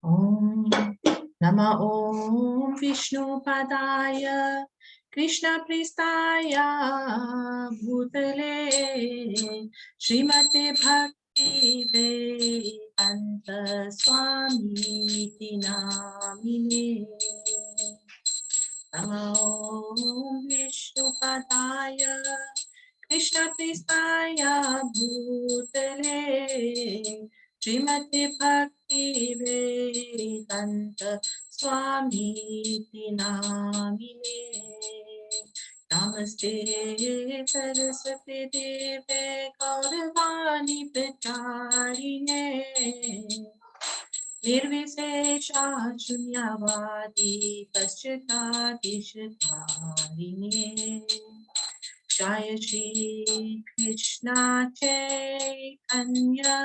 Om Nama Om Vishnu Padaya Krishna Pristaya Bhutale Srimate Bhakti Vedanta Swami Tinamine Nama Om Vishnu Padaya Krishna Pristaya Bhutale Srimate Bhakti Vedanta Swami Tinamine Namaste Saraswati Deve Gauravani Pacharine Nirvisesha Shunyavadi Paschatadishtarine Jaya Shri Krishna Chaitanya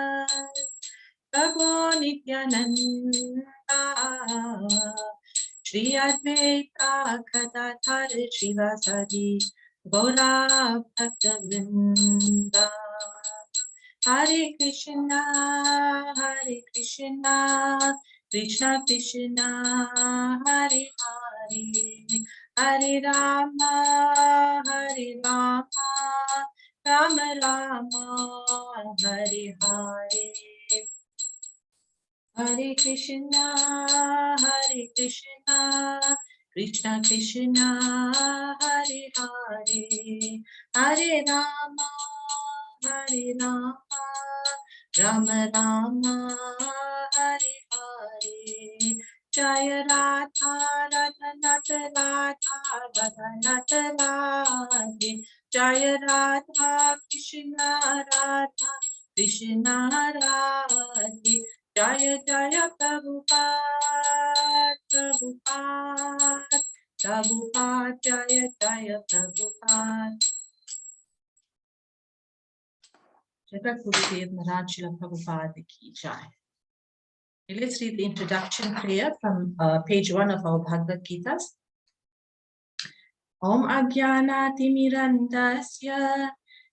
Prabhu Nityananda Shri Advaita Gadadhar Shivasadi Gaura Bhakta Vrinda Hare Krishna Krishna Krishna Hare Hare Hare Rama Rama Rama Hare Hare Hare Krishna Krishna Krishna Hare Hare Hare Rama Rama Rama Hare Hare Jaya Radha Radhanata Radha Radhanata Radhe Jaya Radha Krishna Radha Krishna Radhe Jaya Jaya Prabhupada Prabhupada Prabhupada Jaya Jaya Prabhupada Jagat Gurudev Maharaj Srila Prabhupada Ki Jai. Let's read the introduction prayer from page 1 of our Bhagavad Gita. Om Ajnana Timirandasya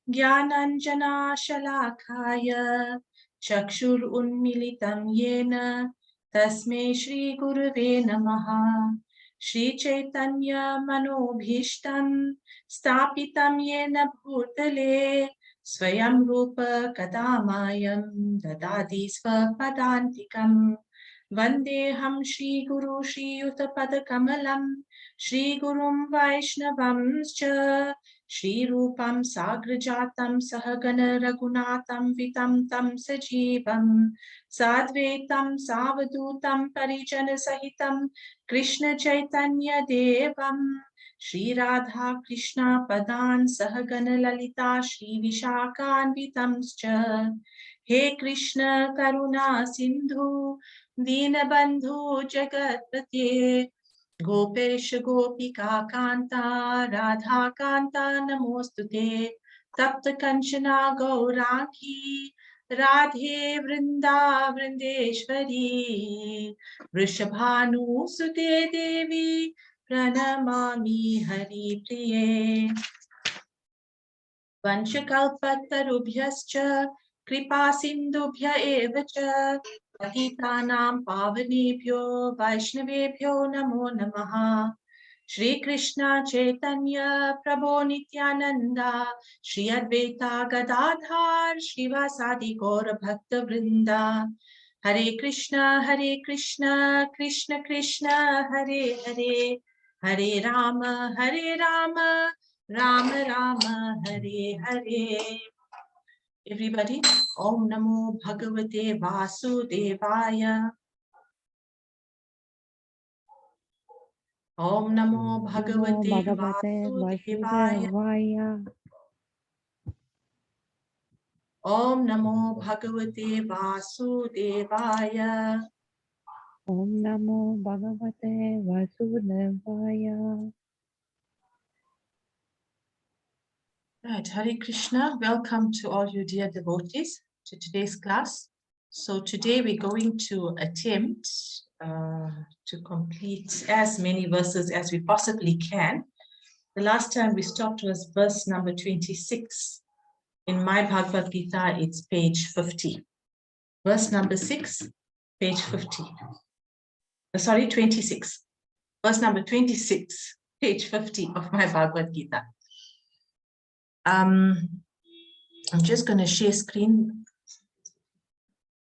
Jnananjana Shalakaya Chakshur Unmilitam Yena Tasmai Shri Gurave Namaha Shri Chaitanya Manobhishtam Stapitam Yena Bhutale Swayam Rupa Kadamayam Dadadi Svapadantikam Vandeham Shri Guru Shri Yuta Kamalam Shri Gurum Vaishnavamscha Shri Rupam Sagrajatam Sahagana Raghunatam Vitam Tam Sajivam Sadvetam Savadutam Parijana Sahitam Krishna Chaitanya Devam Shri Radha Krishna Padan Sahagana Lalita Shri Vishakan Vitamscha He Krishna Karuna Sindhu Dinabandhu Jagatpate Gopesh Gopika Kanta Radha Kanta Namostute Tapta Kanchana Gaurangi Radhe Vrinda Vrindeshwari Vrishabhanu Sute Devi Pranamami Hari Priye Vanchakalpatarubhyascha Kripa Sindhubhya Evacha Patitanam Pavanebhyo Vaishnavebhyo Namo Namaha Shri Krishna Chaitanya Prabhu Nityananda Shri Advaita Gadadhar Shivasadi Gaura Bhakta Vrinda Hare Krishna Krishna Krishna Hare Hare Hare Rama Rama Rama Hare Hare. Everybody, Om Namo Bhagavate Vasudevaya. Om Namo Bhagavate Vasudevaya. Om Namo Bhagavate Vasudevaya. Om Namo Bhagavate Vasudevaya. Right, Hare Krishna. Welcome to all you dear devotees to today's class. So today we're going to attempt to complete as many verses as we possibly can. The last time we stopped was verse number 26. In my Bhagavad Gita, it's page 50. Verse number 6, page 50. sorry, 26. Verse number 26, page 50 of my Bhagavad Gita. I'm just going to share screen.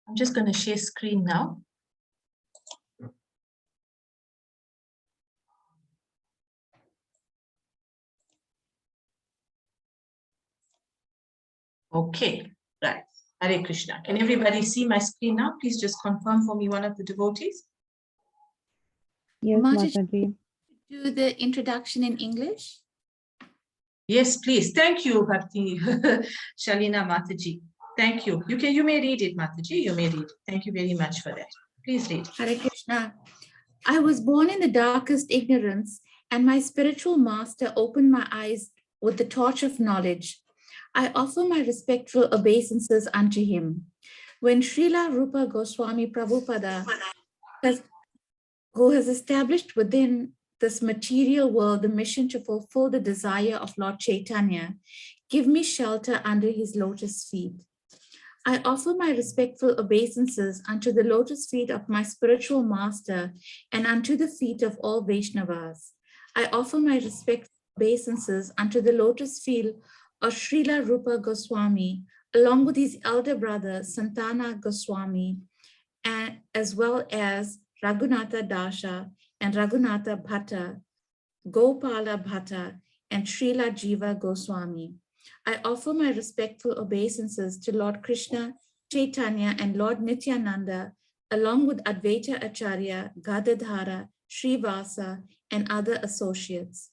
I'm just going to share screen now. Okay, right. Hare Krishna. Can everybody see my screen now? Please just confirm for me, one of the devotees. Yes, Mataji, Mataji. do the introduction in English? Yes, please. Thank you, Bhakti Shalina Mataji. Thank you. You may read it, Mataji. You may read it. Thank you very much for that. Please read. Hare Krishna. I was born in the darkest ignorance, and my spiritual master opened my eyes with the torch of knowledge. I offer my respectful obeisances unto him. When Srila Rupa Goswami Prabhupada, who has established within this material world the mission to fulfill the desire of Lord Chaitanya, give me shelter under his lotus feet. I offer my respectful obeisances unto the lotus feet of my spiritual master and unto the feet of all Vaishnavas. I offer my respectful obeisances unto the lotus feet of Srila Rupa Goswami, along with his elder brother Santana Goswami, and as well as Raghunatha Dasha and Raghunatha Bhatta, Gopala Bhatta, and Srila Jiva Goswami. I offer my respectful obeisances to Lord Krishna, Chaitanya, and Lord Nityananda, along with Advaita Acharya, Gadadhara, Srivasa, and other associates.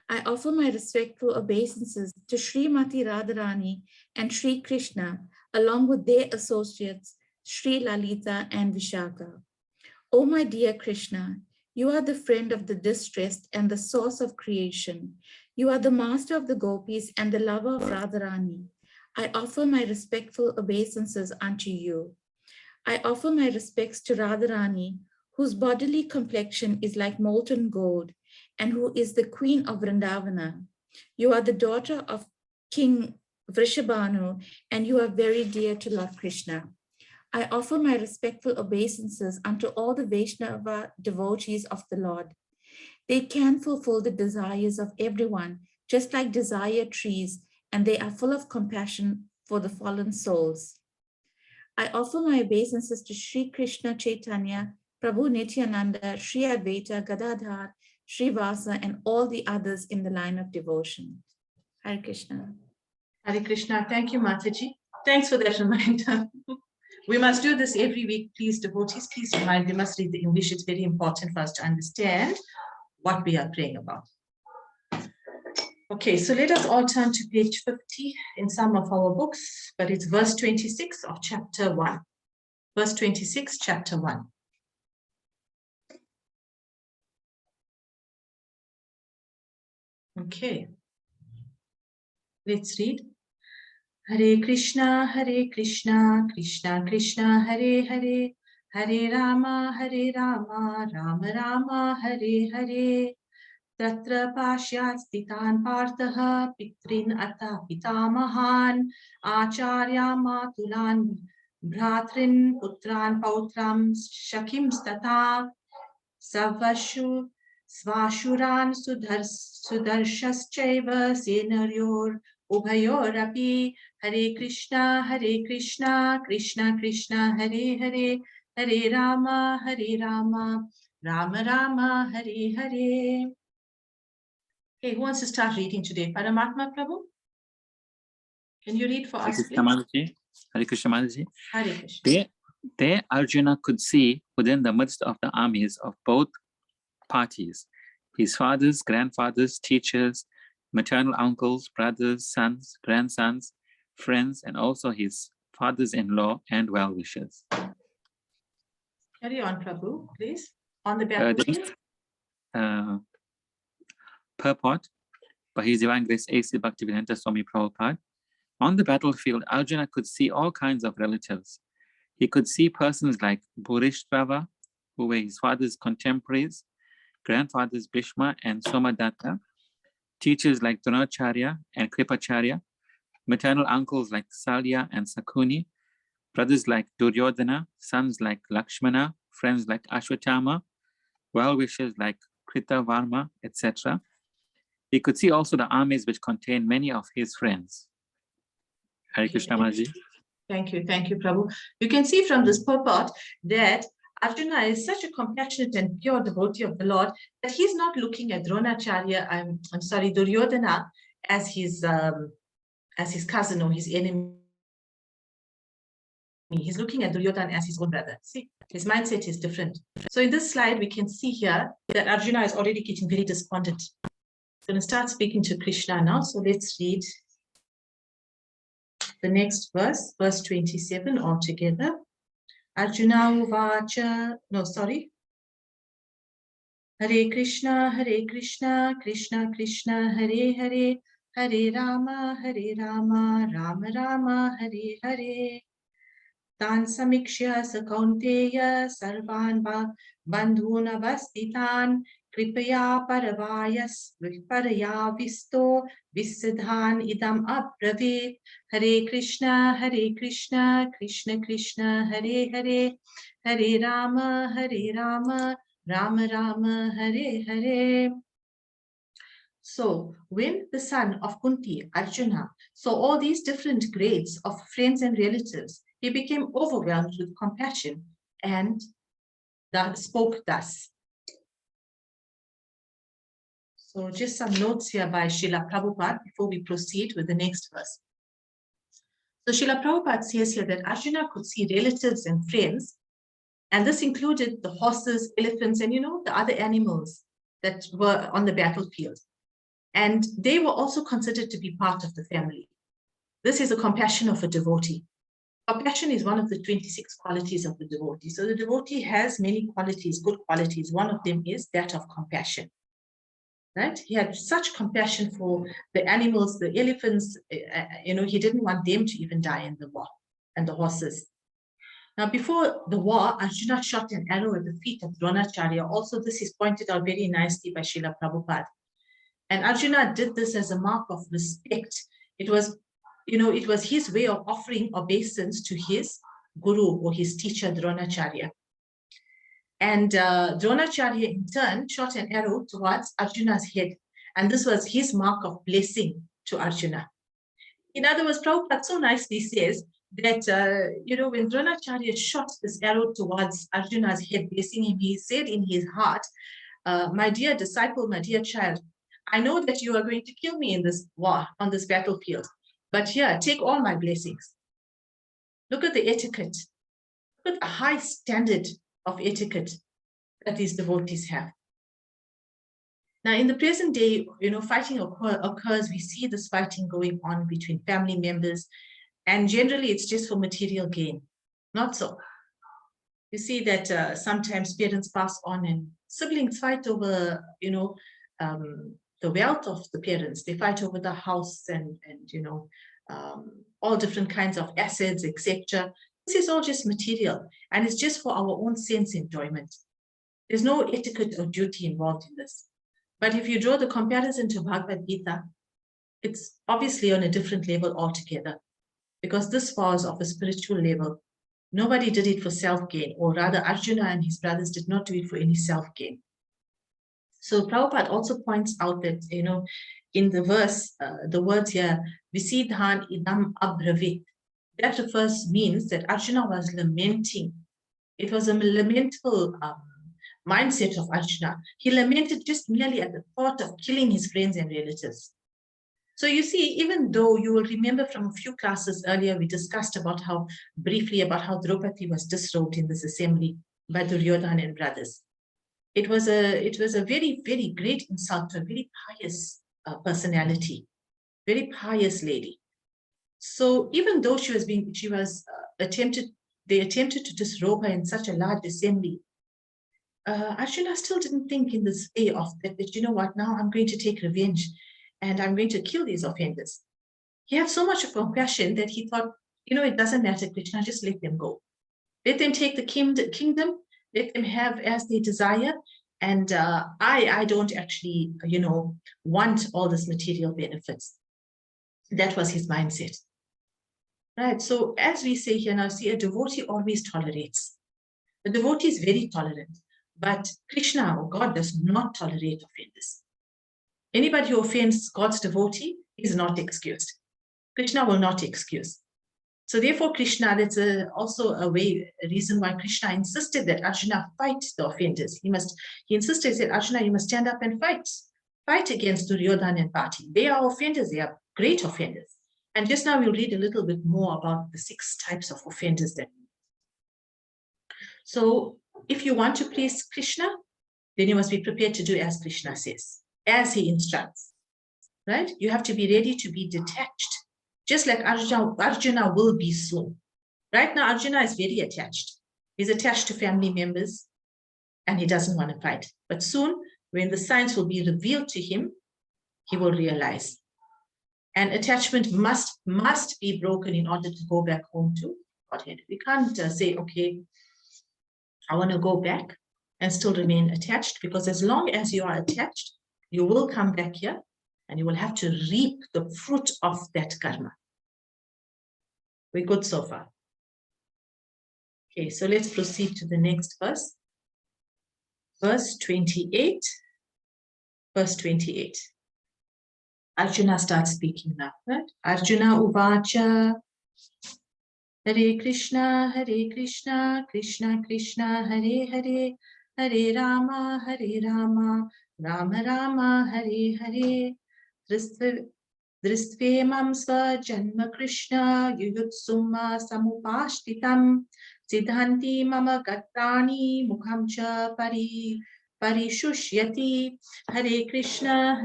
I offer my respectful obeisances to Srimati Radharani and Sri Krishna, along with their associates, Sri Lalita and Vishaka. O my dear Krishna, you are the friend of the distressed and the source of creation. You are the master of the gopis and the lover of Radharani. I offer my respectful obeisances unto you. I offer my respects to Radharani, whose bodily complexion is like molten gold, and who is the queen of Vrindavana. You are the daughter of King Vrishabhanu, and you are very dear to Lord Krishna. I offer my respectful obeisances unto all the Vaishnava devotees of the Lord. They can fulfill the desires of everyone, just like desire trees, and they are full of compassion for the fallen souls. I offer my obeisances to Sri Krishna Chaitanya, Prabhu Nityananda, Sri Advaita, Gadadhar, Sri Vasa, and all the others in the line of devotion. Hare Krishna. Hare Krishna. Thank you, Mataji. Thanks for that reminder. We must do this every week, please, devotees. Please remind, we must read the English. It's very important for us to understand what we are praying about. Okay, so let us all turn to page 50 in some of our books, but it's verse 26 of chapter 1. Verse 26, chapter 1. Okay, let's read. Hare Krishna, Krishna Krishna, Hare Hare, Hare Rama, Rama Rama, Hare Hare. Tatra pashyat stitan partah pitrin ata pitamahan acharya matulan bhratrin putran pautram shakim stata savashu svashuran sudarshashchaiva senaryor ubhayorapi. Hare Krishna, Krishna Krishna, Hare Hare, Hare Rama, Rama Rama, Hare Hare. Okay, who wants to start reading today? Paramatma Prabhu? Can you read for us, please? Hare Krishna Mataji. Hare Krishna. There Arjuna could see within the midst of the armies of both parties, his fathers, grandfathers, teachers, maternal uncles, brothers, sons, grandsons, friends, and also his fathers-in-law and well-wishers. Carry on, Prabhu, please. On the battlefield. Purport by His Divine Grace A.C. Bhaktivedanta Swami Prabhupada. On the battlefield, Arjuna could see all kinds of relatives. He could see persons like Bhurishrava, who were his father's contemporaries, grandfathers Bhishma and Somadatta, teachers like Dronacharya and Kripacharya, maternal uncles like Salya and Sakuni, brothers like Duryodhana, sons like Lakshmana, friends like Ashwatthama, well-wishers like Krita Varma, etc. He could see also the armies which contained many of his friends. Hare Krishna Maharaj. Thank you, Prabhu. You can see from this purport that Arjuna is such a compassionate and pure devotee of the Lord that he's not looking at Dronacharya, Duryodhana as his cousin or his enemy. He's looking at Duryodhana as his own brother. See, his mindset is different. So in this slide, we can see here that Arjuna is already getting very despondent. I'm going to start speaking to Krishna now. So let's read the next verse, verse 27 altogether. Arjuna uvacha, no, sorry. Hare Krishna, Krishna Krishna, Hare Hare, Hare Rama, Rama Rama, Hare Hare. Tan samikshya sakaunteya sarvan bandhuna vastitan kripaya paraya visto visidhan idam abravit. Hare Krishna, Krishna Krishna, Hare Hare, Hare Rama, Rama Rama, Hare Hare. So when the son of Kunti, Arjuna, saw all these different grades of friends and relatives, he became overwhelmed with compassion and spoke thus. So just some notes here by Srila Prabhupada before we proceed with the next verse. So Srila Prabhupada says here that Arjuna could see relatives and friends, and this included the horses, elephants, and the other animals that were on the battlefield. And they were also considered to be part of the family. This is the compassion of a devotee. Compassion is one of the 26 qualities of the devotee. So the devotee has many qualities, good qualities. One of them is that of compassion. Right? He had such compassion for the animals, the elephants, he didn't want them to even die in the war, and the horses. Now, before the war, Arjuna shot an arrow at the feet of Dronacharya. Also, this is pointed out very nicely by Srila Prabhupada. And Arjuna did this as a mark of respect. It was his way of offering obeisance to his guru or his teacher, Dronacharya. And Dronacharya in turn shot an arrow towards Arjuna's head. And this was his mark of blessing to Arjuna. In other words, Prabhupada so nicely says that, when Dronacharya shot this arrow towards Arjuna's head, blessing him, he said in his heart, my dear disciple, my dear child, I know that you are going to kill me in this war, on this battlefield. But here, take all my blessings. Look at the etiquette. Look at the high standard of etiquette that these devotees have. Now, in the present day, fighting occurs. We see this fighting going on between family members, and generally it's just for material gain. Not so. You see that sometimes parents pass on and siblings fight over, the wealth of the parents. They fight over the house and all different kinds of assets, etc. This is all just material, and it's just for our own sense enjoyment. There's no etiquette or duty involved in this. But if you draw the comparison to Bhagavad Gita, it's obviously on a different level altogether, because this was of a spiritual level. Nobody did it for self-gain, or rather Arjuna and his brothers did not do it for any self-gain. So Prabhupada also points out that, in the verse, the words here, Visidhan idam abravit, that means that Arjuna was lamenting. It was a lamentable mindset of Arjuna. He lamented just merely at the thought of killing his friends and relatives. So you see, even though you will remember from a few classes earlier, we discussed briefly about how Draupadi was disrobed in this assembly by Duryodhana and brothers. It was a very, very great insult to a very pious personality, very pious lady. So even though they attempted to disrobe her in such a large assembly, Arjuna still didn't think in this way of that, now I'm going to take revenge and I'm going to kill these offenders. He had so much of compassion that he thought, it doesn't matter, Krishna, just let them go. Let them take the kingdom, let them have as they desire. And I don't actually, want all this material benefits. That was his mindset. Right, so as we say here now, see, a devotee always tolerates. The devotee is very tolerant. But Krishna, or God, does not tolerate offenders. Anybody who offends God's devotee is not excused. Krishna will not excuse. So therefore, Krishna, that's also a reason why Krishna insisted that Arjuna fight the offenders. He insisted, he said, Arjuna, you must stand up and fight against Duryodhana and Pati. They are offenders, they are great offenders. And just now we'll read a little bit more about the 6 types of offenders that. So if you want to please Krishna, then you must be prepared to do as Krishna says, as he instructs, right? You have to be ready to be detached, just like Arjuna will be soon. Right now, Arjuna is very attached. He's attached to family members and he doesn't want to fight. But soon, when the signs will be revealed to him, he will realize. And attachment must be broken in order to go back home to Godhead. We can't say, okay, I want to go back and still remain attached, because as long as you are attached, you will come back here and you will have to reap the fruit of that karma. We're good so far. Okay, so let's proceed to the next verse. Verse 28. Verse 28. Arjuna starts speaking now, right? Arjuna uvacha. Hare Krishna, Krishna Krishna, Hare Hare, Hare Rama, Rama Rama, Hare Hare. Dristvemam svajanma Krishna, yuyutsuma samupashtitam, siddhanti mama gatrani mukham cha parishushayati. Hare Krishna,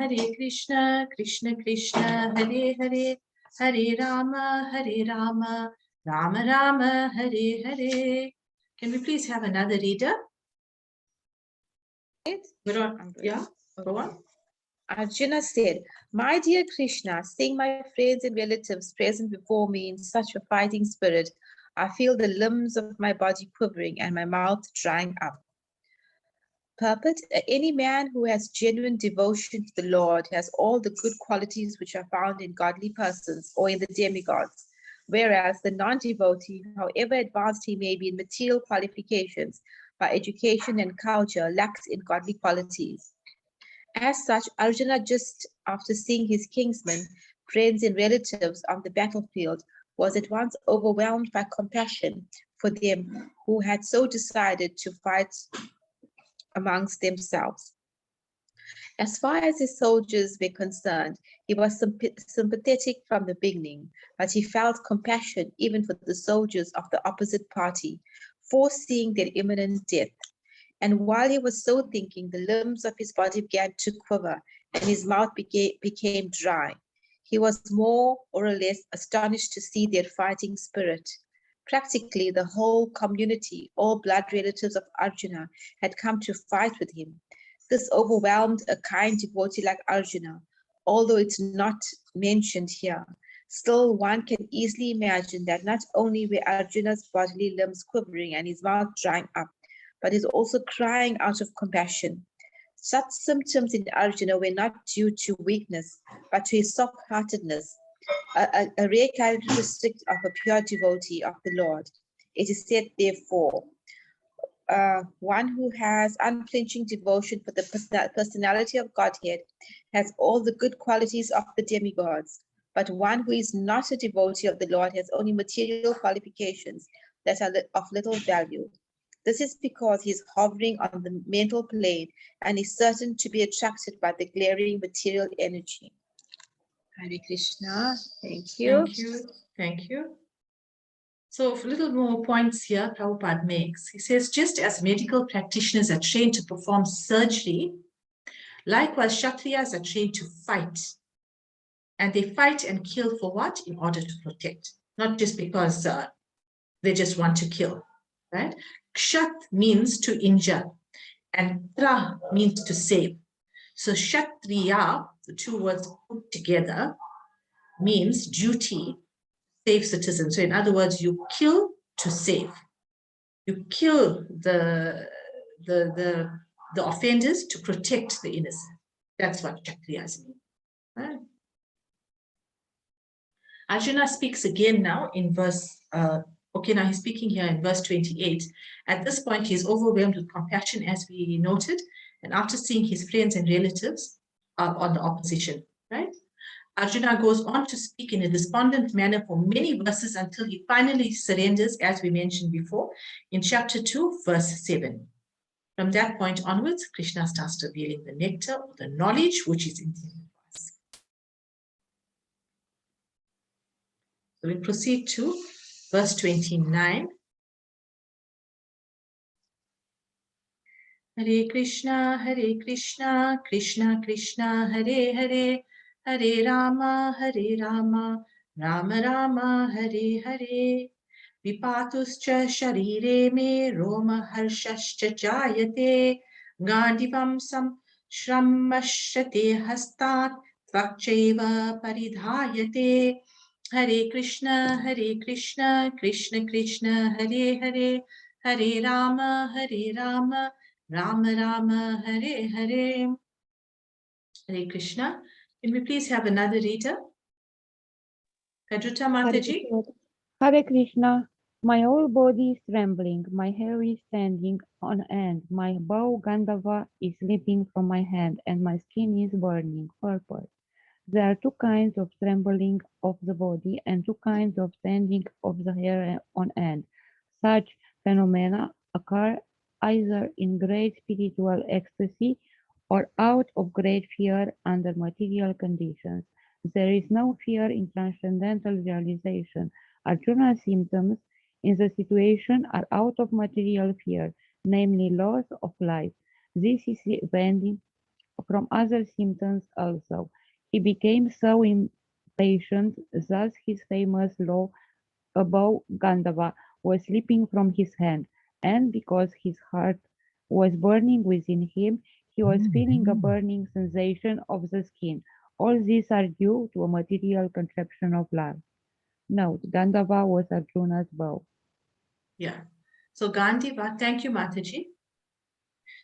Krishna Krishna, Hare Hare, Hare Rama, Rama Rama, Hare Hare. Can we please have another reader? Yeah, go on. Arjuna said, "My dear Krishna, seeing my friends and relatives present before me in such a fighting spirit, I feel the limbs of my body quivering and my mouth drying up." Purport: any man who has genuine devotion to the Lord has all the good qualities which are found in godly persons or in the demigods, whereas the non-devotee, however advanced he may be in material qualifications, by education and culture, lacks in godly qualities. As such, Arjuna, just after seeing his kinsmen, friends and relatives on the battlefield, was at once overwhelmed by compassion for them who had so decided to fight amongst themselves. As far as his soldiers were concerned, he was sympathetic from the beginning, but he felt compassion even for the soldiers of the opposite party, foreseeing their imminent death. And while he was so thinking, the limbs of his body began to quiver, and his mouth became dry. He was more or less astonished to see their fighting spirit. Practically, the whole community, all blood relatives of Arjuna, had come to fight with him. This overwhelmed a kind devotee like Arjuna, although it's not mentioned here. Still, one can easily imagine that not only were Arjuna's bodily limbs quivering and his mouth drying up, but is also crying out of compassion. Such symptoms in Arjuna were not due to weakness, but to his soft-heartedness, a rare characteristic of a pure devotee of the Lord. It is said, therefore, one who has unflinching devotion for the personality of Godhead has all the good qualities of the demigods, but one who is not a devotee of the Lord has only material qualifications that are of little value. This is because he is hovering on the mental plane and is certain to be attracted by the glaring material energy. Hare Krishna. Thank you. Thank you. Thank you. So a little more points here Prabhupada makes. He says, just as medical practitioners are trained to perform surgery, likewise Kshatriyas are trained to fight. And they fight and kill for what? In order to protect, not just because they just want to kill, right? Kshat means to injure, and tra means to save. So Kshatriya, the two words put together, means duty, save citizens. So in other words, you kill to save. You kill the offenders to protect the innocent. That's what Kshatriyas mean. Right? Arjuna speaks again now in verse Okay, now he's speaking here in verse 28. At this point, he's overwhelmed with compassion, as we noted, and after seeing his friends and relatives are on the opposition, right? Arjuna goes on to speak in a despondent manner for many verses until he finally surrenders, as we mentioned before, in chapter 2, verse 7. From that point onwards, Krishna starts revealing the nectar or the knowledge which is intended for us. So we proceed to verse 29. Hare Krishna, Krishna Krishna, Hare Hare, Hare Rama, Rama Rama, Hare Hare. Vipatuscha sharire me roma harshascha jayate gandivam sam shrammashate hastat tvakchaiva paridhayate. Hare Krishna, Krishna Krishna, Hare Hare, Hare Rama, Rama Rama, Hare Hare. Hare Krishna. Can we please have another reader? Kajuta Mataji. Hare Krishna. My whole body is trembling, my hair is standing on end, my bow Gandhava is slipping from my hand, and my skin is burning purple. There are two kinds of trembling of the body and two kinds of standing of the hair on end. Such phenomena occur either in great spiritual ecstasy or out of great fear under material conditions. There is no fear in transcendental realization. Arjuna's symptoms in the situation are out of material fear, namely loss of life. This is depending from other symptoms also. He became so impatient, thus his famous law about Gandhava was slipping from his hand, and because his heart was burning within him, he was feeling a burning sensation of the skin. All these are due to a material conception of life. Note, Gandhava was Arjuna's bow. Yeah. So Gandiva, thank you, Mataji.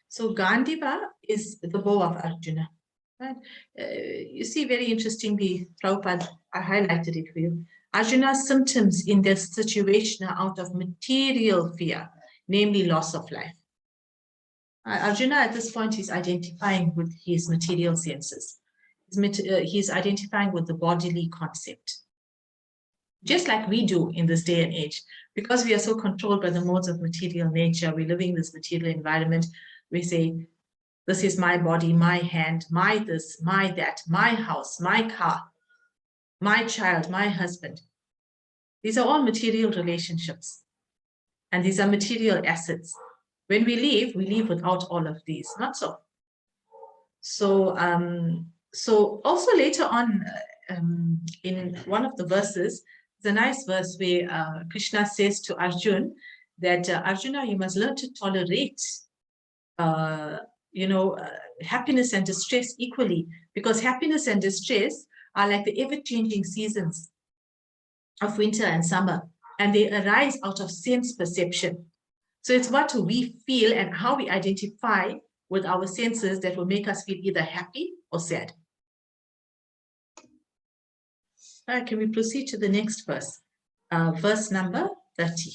So Gandiva is the bow of Arjuna. Right? You see, very interestingly, Prabhupada, I highlighted it for you. Arjuna's symptoms in this situation are out of material fear, namely loss of life. Arjuna at this point is identifying with his material senses. He's identifying with the bodily concept. Just like we do in this day and age, because we are so controlled by the modes of material nature, we're living in this material environment, we say, this is my body, my hand, my this, my that, my house, my car, my child, my husband. These are all material relationships. And these are material assets. When we leave without all of these, not so. So also later on in one of the verses, it's a nice verse where Krishna says to Arjun that Arjuna, you must learn to tolerate happiness and distress equally, because happiness and distress are like the ever-changing seasons of winter and summer, and they arise out of sense perception. So it's what we feel and how we identify with our senses that will make us feel either happy or sad. All right, can we proceed to the next verse? Verse number 30.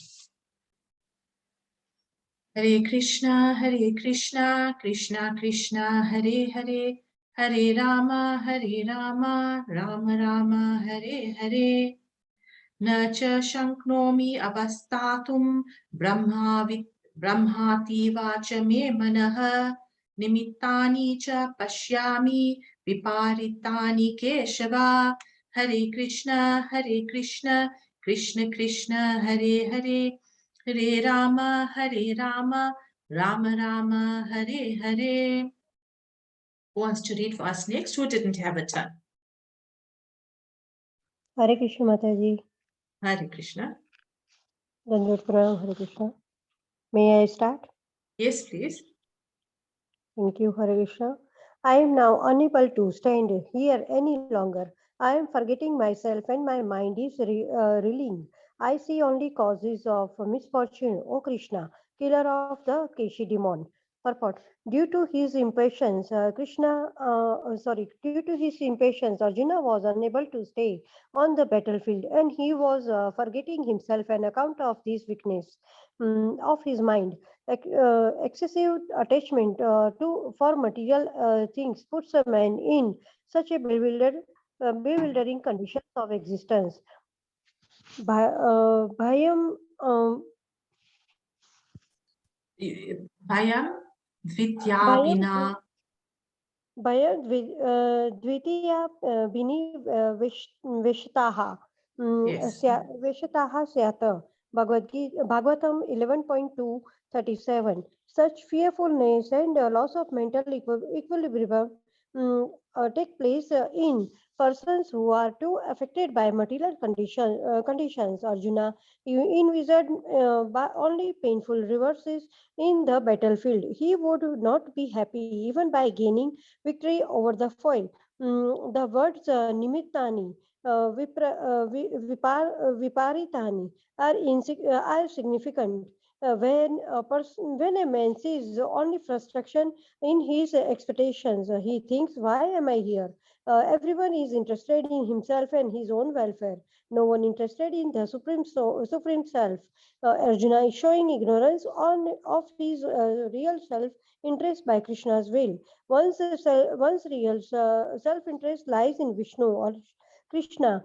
Hare Krishna, Krishna Krishna, Hare Hare, Hare Rama, Rama Rama, Hare Hare. Na cha shanknomi avastatum brahmati vacha me manaha nimittani cha pashyami viparitani keshava. Hare Krishna, Krishna Krishna, Hare Hare, Hare Rama, Rama Rama, Hare Hare. Who wants to read for us next? Who didn't have a turn? Hare Krishna Mataji. Hare Krishna. Dandavad Pranam, Hare Krishna. May I start? Yes, please. Thank you, Hare Krishna. I am now unable to stand here any longer. I am forgetting myself and my mind is reeling. I see only causes of misfortune, O Krishna, killer of the Keshi demon. Purport. Due to his impatience, due to his impatience, Arjuna was unable to stay on the battlefield, and he was forgetting himself on account of this weakness of his mind. Excessive attachment for material things puts a man in such a bewildering conditions of existence. Bhayam Bhayam Vidya Bhayam Vina. Bhaya Dvitiya Bini Veshtaha Yes. Veshtaha Syata Bhagavatam 11.237. Such fearfulness and loss of mental equilibrium take place in persons who are too affected by material conditions. Arjuna envisaged by only painful reverses in the battlefield. He would not be happy even by gaining victory over the foe. The words nimittani, viparitani are significant. When a man sees only frustration in his expectations, he thinks, "Why am I here?" Everyone is interested in himself and his own welfare. No one interested in the supreme self. Arjuna is showing ignorance of his real self interest by Krishna's will. One's real self-interest lies in Vishnu or Krishna.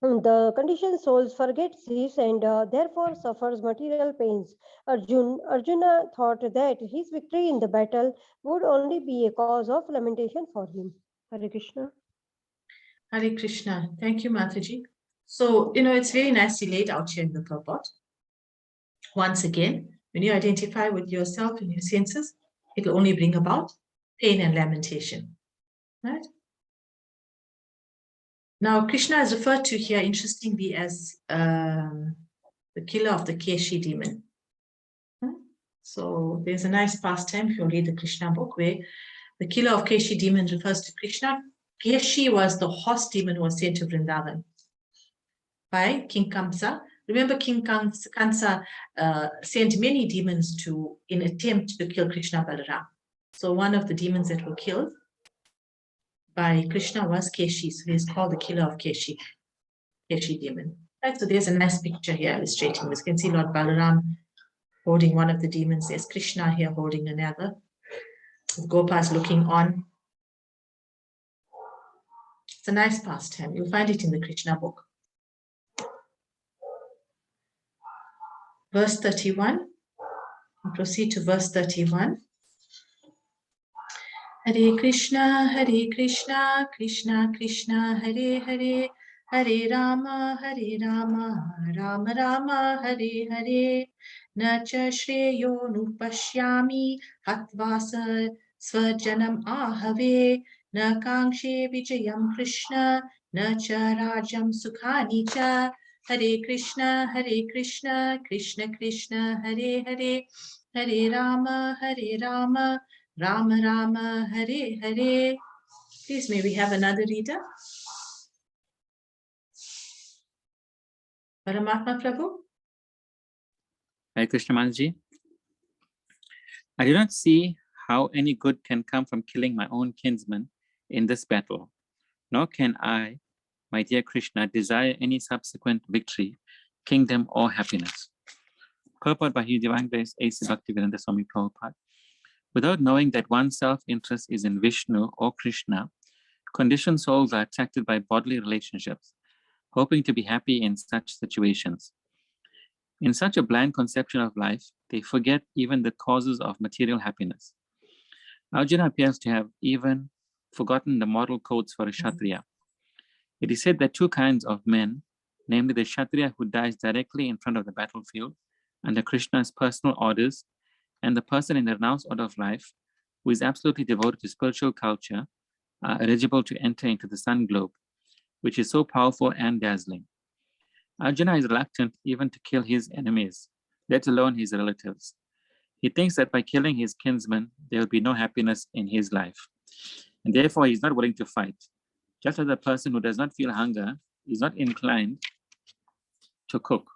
The conditioned soul forgets this and therefore suffers material pains. Arjuna thought that his victory in the battle would only be a cause of lamentation for him. Hare Krishna. Hare Krishna. Thank you, Mataji. So, it's very nicely laid out here in the purport. Once again, when you identify with yourself and your senses, it will only bring about pain and lamentation. Right? Now, Krishna is referred to here, interestingly, as the killer of the Keshi demon. So there's a nice pastime if you read the Krishna book where the killer of Keshi demon refers to Krishna. Keshi was the horse demon who was sent to Vrindavan by King Kamsa. Remember, King Kamsa sent many demons in attempt to kill Krishna Balaram. So one of the demons that were killed by Krishna was Keshi. So he's called the killer of Keshi demon. Right, so there's a nice picture here illustrating this. You can see Lord Balaram holding one of the demons. There's Krishna here holding another. Gopas looking on. It's a nice pastime. You'll find it in the Krishna book. Verse 31. We'll proceed to verse 31. Hare Krishna, Krishna Krishna, Hare Hare, Hare Rama, Rama Rama, Hare Hare. Na cha shreyo nupashyami hatvasa svajanam ahave. Na kangshe vijayam Krishna, na cha rajam sukhani cha. Hare Krishna, Krishna Krishna, Hare Hare, Hare Rama, Rama Rama, Hare Hare. Please, may we have another reader? Paramatma Prabhu. Hare Krishna Mataji. I do not see how any good can come from killing my own kinsman in this battle, nor can I, my dear Krishna, desire any subsequent victory, kingdom, or happiness. Purport by His Divine Grace A.C. Bhaktivedanta Swami Prabhupada. Without knowing that one's self-interest is in Vishnu or Krishna, conditioned souls are attracted by bodily relationships, hoping to be happy in such situations. In such a blind conception of life, they forget even the causes of material happiness. Arjuna appears to have even forgotten the moral codes for a Kshatriya. It is said that two kinds of men, namely the Kshatriya who dies directly in front of the battlefield under Krishna's personal orders, and the person in the renounced order of life who is absolutely devoted to spiritual culture, are eligible to enter into the sun globe, which is so powerful and dazzling. Arjuna is reluctant even to kill his enemies, let alone his relatives. He thinks that by killing his kinsmen, there will be no happiness in his life, and therefore he is not willing to fight. Just as a person who does not feel hunger is not inclined to cook.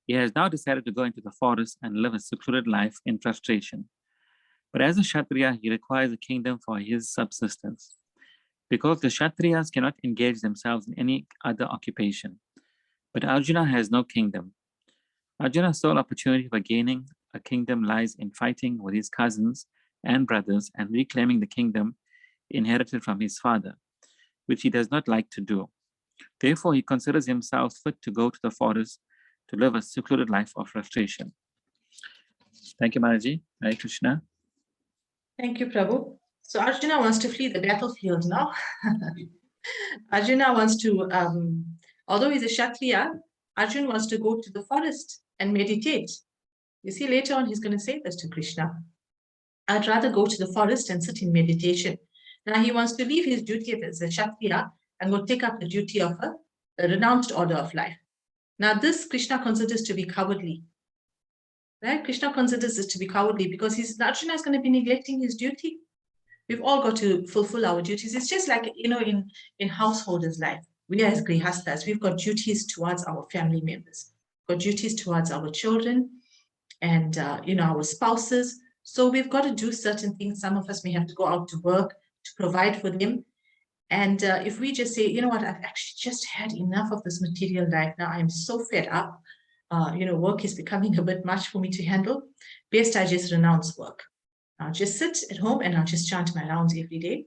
He has now decided to go into the forest and live a secluded life in frustration. But as a Kshatriya, he requires a kingdom for his subsistence, because the Kshatriyas cannot engage themselves in any other occupation. But Arjuna has no kingdom. Arjuna's sole opportunity for gaining a kingdom lies in fighting with his cousins and brothers and reclaiming the kingdom inherited from his father, which he does not like to do. Therefore, he considers himself fit to go to the forest to live a secluded life of frustration. Thank you, Maharaji. Hare Krishna. Thank you, Prabhu. So Arjuna wants to flee the battlefield now. Arjuna wants to, although he's a Kshatriya, Arjuna wants to go to the forest and meditate. You see, later on, he's going to say this to Krishna. I'd rather go to the forest and sit in meditation. Now he wants to leave his duty as a Kshatriya and go take up the duty of a renounced order of life. Now this Krishna considers to be cowardly. Right? Krishna considers this to be cowardly because Arjuna is going to be neglecting his duty. We've all got to fulfill our duties. It's just like, in householders' life. We as grihastas, we've got duties towards our family members, got duties towards our children and, our spouses. So we've got to do certain things. Some of us may have to go out to work to provide for them. And if we just say, you know what, I've actually just had enough of this material life. Now I'm so fed up. Work is becoming a bit much for me to handle. Best I just renounce work. I'll just sit at home and I'll just chant my rounds every day.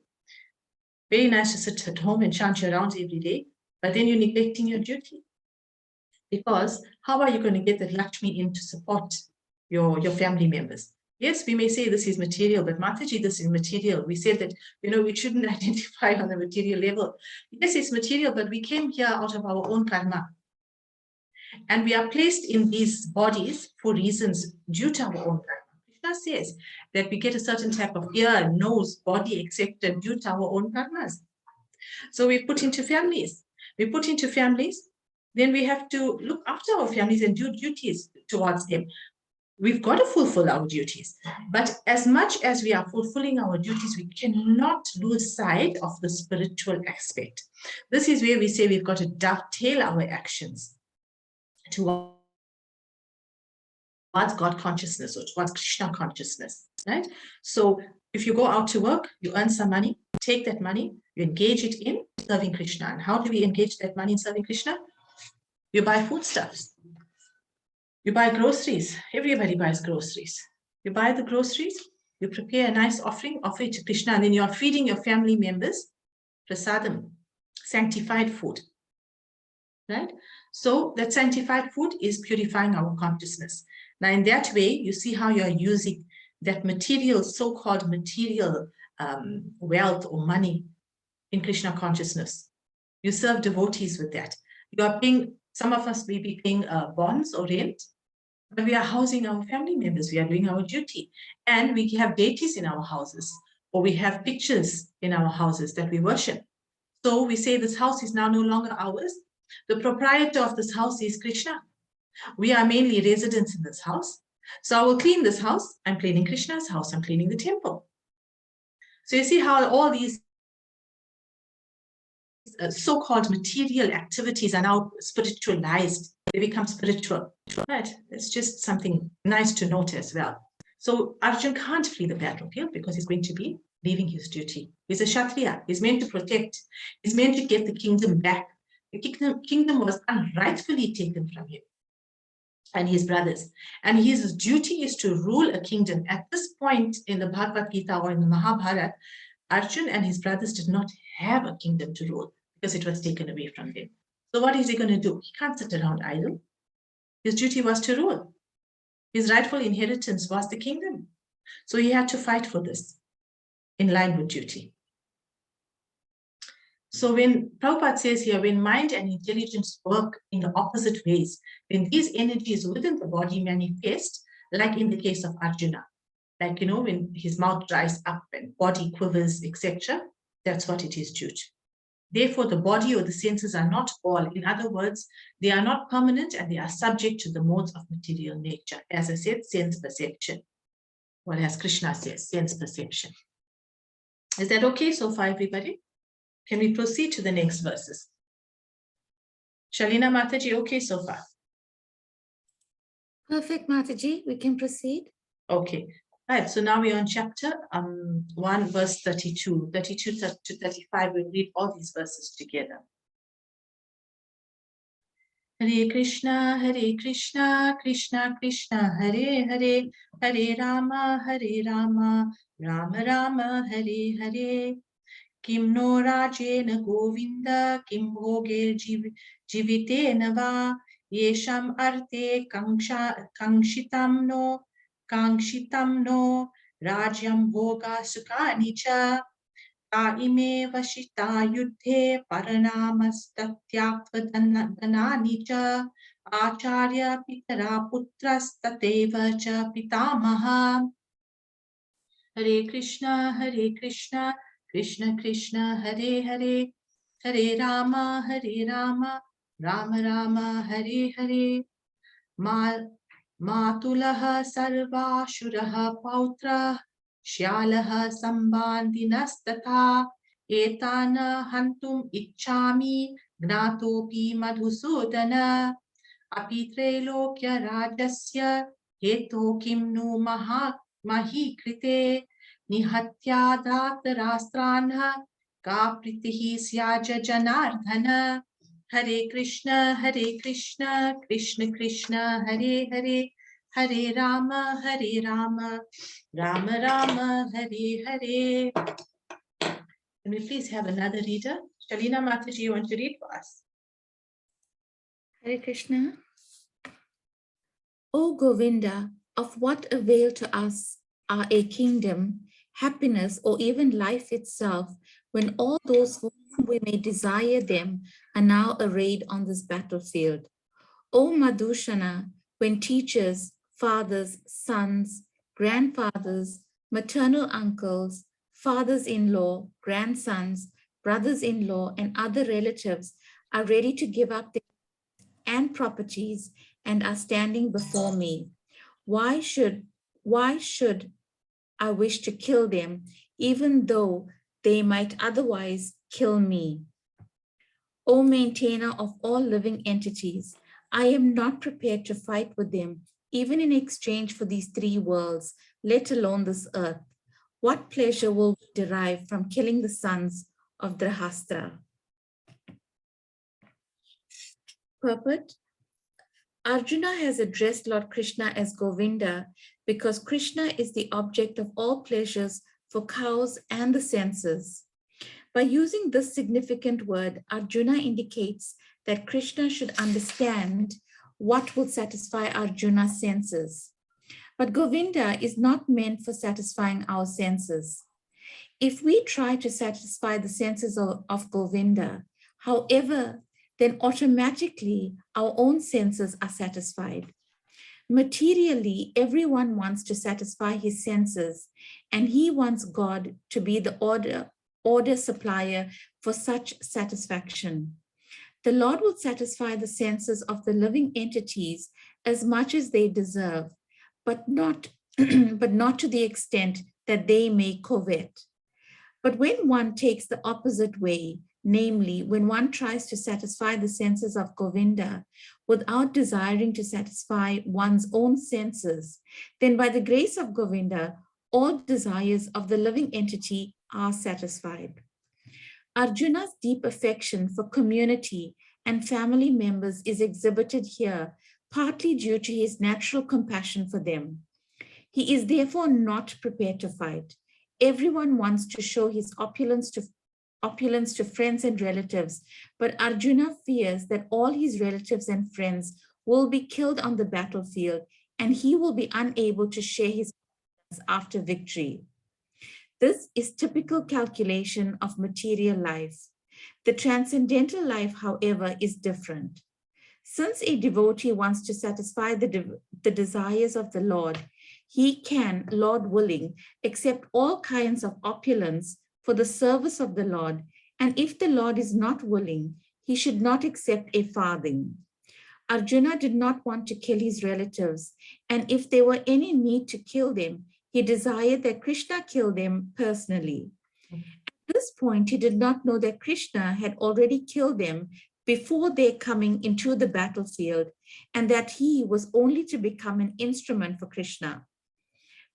Very nice to sit at home and chant your rounds every day, but then you're neglecting your duty. Because how are you going to get the Lakshmi in to support your family members? Yes, we may say this is material, but Mataji, this is material. We said that, we shouldn't identify on the material level. Yes, it's material, but we came here out of our own karma. And we are placed in these bodies for reasons due to our own karma. Krishna says that we get a certain type of ear, nose, body, etc. due to our own karmas. So we put into families. Then we have to look after our families and do duties towards them. We've got to fulfill our duties. But as much as we are fulfilling our duties, we cannot lose sight of the spiritual aspect. This is where we say we've got to dovetail our actions towards God consciousness or towards Krishna consciousness, right? So if you go out to work, you earn some money, take that money, you engage it in serving Krishna. And how do we engage that money in serving Krishna? You buy foodstuffs. You buy groceries. Everybody buys groceries. You buy the groceries, you prepare a nice offering, offer it to Krishna, and then you are feeding your family members prasadam, sanctified food. Right? So that sanctified food is purifying our consciousness. Now, in that way, you see how you are using that material, so-called material wealth or money in Krishna consciousness. You serve devotees with that. You are paying, some of us may be paying bonds or rent, but we are housing our family members. We are doing our duty. And we have deities in our houses, or we have pictures in our houses that we worship. So we say this house is now no longer ours. The proprietor of this house is Krishna. We are mainly residents in this house. So I will clean this house. I'm cleaning Krishna's house. I'm cleaning the temple. So you see how all these so-called material activities are now spiritualized. They become spiritual. Right? It's just something nice to note as well. So Arjuna can't flee the battlefield because he's going to be leaving his duty. He's a Kshatriya. He's meant to protect. He's meant to get the kingdom back. The kingdom was unrightfully taken from him and his brothers. And his duty is to rule a kingdom. At this point in the Bhagavad Gita or in the Mahabharata, Arjuna and his brothers did not have a kingdom to rule because it was taken away from them. So what is he going to do? He can't sit around idle. His duty was to rule. His rightful inheritance was the kingdom. So he had to fight for this in line with duty. So when Prabhupada says here, when mind and intelligence work in the opposite ways, when these energies within the body manifest, like in the case of Arjuna, like, when his mouth dries up and body quivers, etc., that's what it is due to. Therefore, the body or the senses are not all. In other words, they are not permanent and they are subject to the modes of material nature. As I said, sense perception. Well, as Krishna says, sense perception. Is that okay so far, everybody? Can we proceed to the next verses? Shalina Mataji, okay so far? Perfect, Mataji. We can proceed. Okay. Right, so now we're on chapter 1, verse 32. 32 to 35, we'll read all these verses together. Hare Krishna, Krishna Krishna, Hare Hare, Hare Rama, Rama Rama, Hare Hare. Kim no rajena Govinda, kim bhoge jivitena va, yesham arte kangshitam no, rajyam bhoga sukani cha, ta ime vashita yudhe paranamastatyatva dhanani cha, acharya pitara putrastateva cha pitamaha. Hare Krishna, Krishna Krishna, Hare Hare, Hare Rama, Rama Rama, Hare Hare. Matulaha sarva shuraha pautra, shyalaha sambandinastatha, etana hantum ichchami, gnatopi madhusudana, apitre lokya rajasya, heto kim nu mahi krite, nihatya datarastranha, ka pritihi syaja janardhana. Hare Krishna, Krishna Krishna, Hare Hare, Hare Rama, Rama Rama, Hare Hare. Can we please have another reader? Shalina Mataji, you want to read for us? Hare Krishna. O Govinda, of what avail to us are a kingdom, happiness, or even life itself, when all those for whom we may desire them are now arrayed on this battlefield? O Madhushana, when teachers, fathers, sons, grandfathers, maternal uncles, fathers-in-law, grandsons, brothers-in-law, and other relatives are ready to give up their and properties and are standing before me, why should I wish to kill them, even though they might otherwise kill me? O maintainer of all living entities, I am not prepared to fight with them, even in exchange for these three worlds, let alone this earth. What pleasure will we derive from killing the sons of Drahastra? Purport. Arjuna has addressed Lord Krishna as Govinda because Krishna is the object of all pleasures for cows and the senses. By using this significant word, Arjuna indicates that Krishna should understand what will satisfy Arjuna's senses. But Govinda is not meant for satisfying our senses. If we try to satisfy the senses of Govinda, however, then automatically our own senses are satisfied. Materially, everyone wants to satisfy his senses, and he wants God to be the order supplier for such satisfaction. The Lord will satisfy the senses of the living entities as much as they deserve, but not to the extent that they may covet. But when one takes the opposite way, namely, when one tries to satisfy the senses of Govinda without desiring to satisfy one's own senses, then by the grace of Govinda, all desires of the living entity are satisfied. Arjuna's deep affection for community and family members is exhibited here, partly due to his natural compassion for them. He is therefore not prepared to fight. Everyone wants to show his opulence to friends and relatives, but Arjuna fears that all his relatives and friends will be killed on the battlefield, and he will be unable to share his after victory. This is typical calculation of material life. The transcendental life, however, is different. Since a devotee wants to satisfy the desires of the Lord, he can, Lord willing, accept all kinds of opulence for the service of the Lord, and if the Lord is not willing, he should not accept a farthing. Arjuna did not want to kill his relatives, and if there were any need to kill them, he desired that Krishna kill them personally. At this point, he did not know that Krishna had already killed them before their coming into the battlefield, and that he was only to become an instrument for Krishna.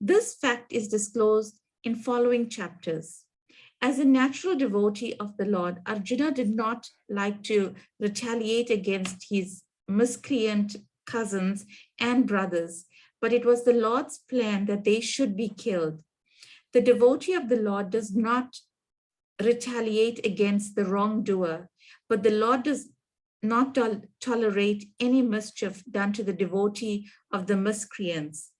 This fact is disclosed in following chapters. As a natural devotee of the Lord, Arjuna did not like to retaliate against his miscreant cousins and brothers, but it was the Lord's plan that they should be killed. The devotee of the Lord does not retaliate against the wrongdoer, but the Lord does not tolerate any mischief done to the devotee of the miscreants.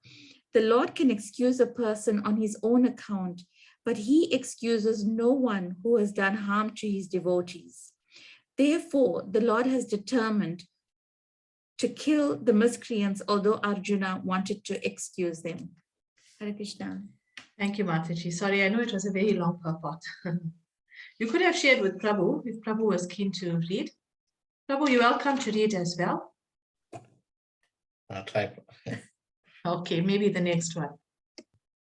The Lord can excuse a person on his own account, but he excuses no one who has done harm to his devotees. Therefore, the Lord has determined to kill the miscreants, although Arjuna wanted to excuse them. Hare Krishna. Thank you, Mataji. Sorry, I know it was a very long purport. You could have shared with Prabhu if Prabhu was keen to read. Prabhu, you're welcome to read as well. I'll try. Okay, maybe the next one.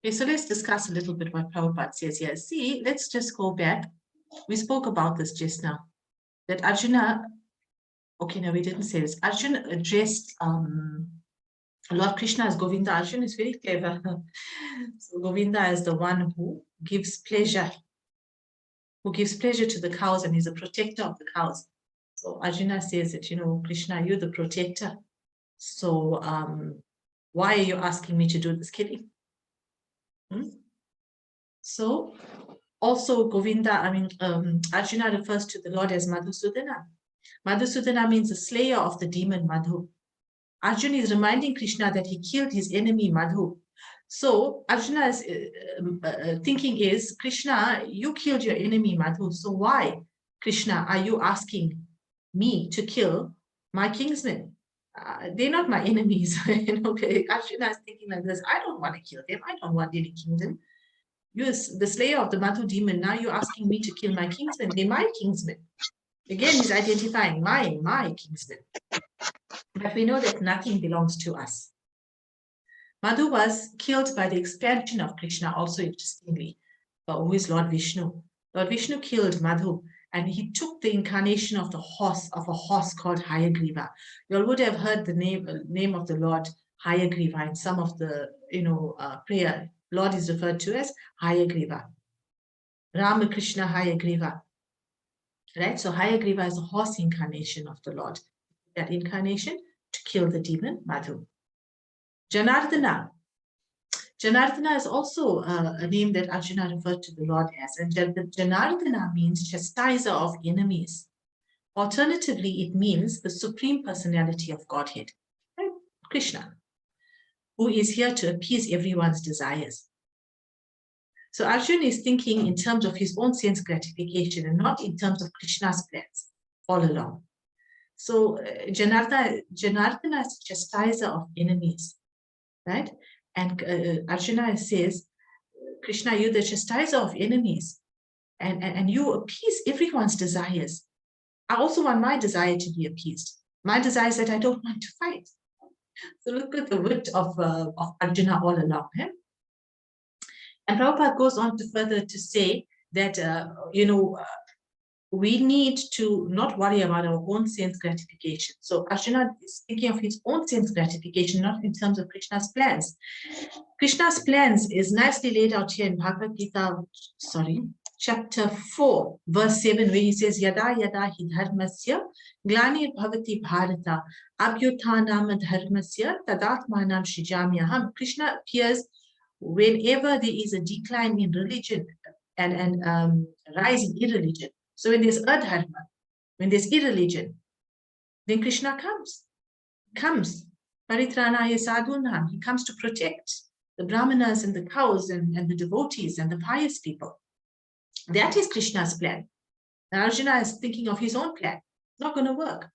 Okay, so let's discuss a little bit what Prabhupada says here. See, let's just go back. We spoke about this just now. That Arjuna, okay, no, we didn't say this. Arjuna addressed Lord Krishna as Govinda. Arjuna is very clever. So Govinda is the one who gives pleasure to the cows, and he's a protector of the cows. So Arjuna says that, Krishna, you're the protector. So why are you asking me to do this killing? So also Govinda, Arjuna refers to the Lord as Madhusudana. Madhusudana means the slayer of the demon Madhu. Arjuna is reminding Krishna that he killed his enemy Madhu. So Arjuna's thinking is, Krishna, you killed your enemy Madhu. So why, Krishna, are you asking me to kill my kinsmen? They're not my enemies. Arjuna is thinking like this. I don't want to kill them. I don't want any kingdom. You're the slayer of the Madhu demon. Now you're asking me to kill my kinsmen. They're my kinsmen. Again, he's identifying my kinsmen. But we know that nothing belongs to us. Madhu was killed by the expansion of Krishna, also interestingly, who is Lord Vishnu. Lord Vishnu killed Madhu, and he took the incarnation of a horse called Hayagriva. You all would have heard the name of the Lord Hayagriva in some of the prayer. Lord is referred to as Hayagriva. Ramakrishna Hayagriva. Right? So Hayagriva is a horse incarnation of the Lord. That incarnation to kill the demon Madhu. Janardana. Janardana is also a name that Arjuna referred to the Lord as. And Janardana means chastiser of enemies. Alternatively, it means the Supreme Personality of Godhead, right? Krishna, who is here to appease everyone's desires. So Arjuna is thinking in terms of his own sense gratification and not in terms of Krishna's plans all along. So Janardana is chastiser of enemies, right? And Arjuna says, Krishna, you're the chastiser of enemies, and you appease everyone's desires. I also want my desire to be appeased. My desire is that I don't want to fight. So look at the wit of Arjuna all along. Eh? And Prabhupada goes on to further to say that, we need to not worry about our own sense gratification. So Arjuna is thinking of his own sense gratification, not in terms of Krishna's plans. Krishna's plans is nicely laid out here in Bhagavad Gita, chapter 4, verse 7, where he says, Yada yada hi dharmasya glanir bhavati bharata abhyuthanam dharmasya tadatmanam shrijamyaham. Krishna appears whenever there is a decline in religion and rise in irreligion. So when there's adharma, when there's irreligion, then Krishna comes. Paritranaya sadhunam. He comes to protect the brahmanas and the cows and the devotees and the pious people. That is Krishna's plan. And Arjuna is thinking of his own plan. It's not going to work.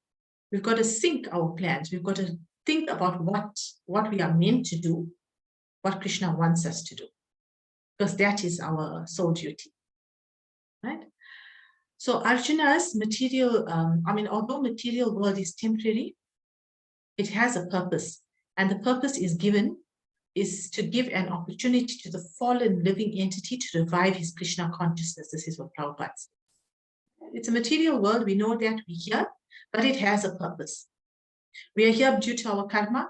We've got to sync our plans. We've got to think about what we are meant to do, what Krishna wants us to do, because that is our sole duty, right? So Arjuna's material, although material world is temporary, it has a purpose, and the purpose is to give an opportunity to the fallen living entity to revive his Krishna consciousness. This is what Prabhupada says. It's a material world, we know that, we're here, but it has a purpose. We are here due to our karma,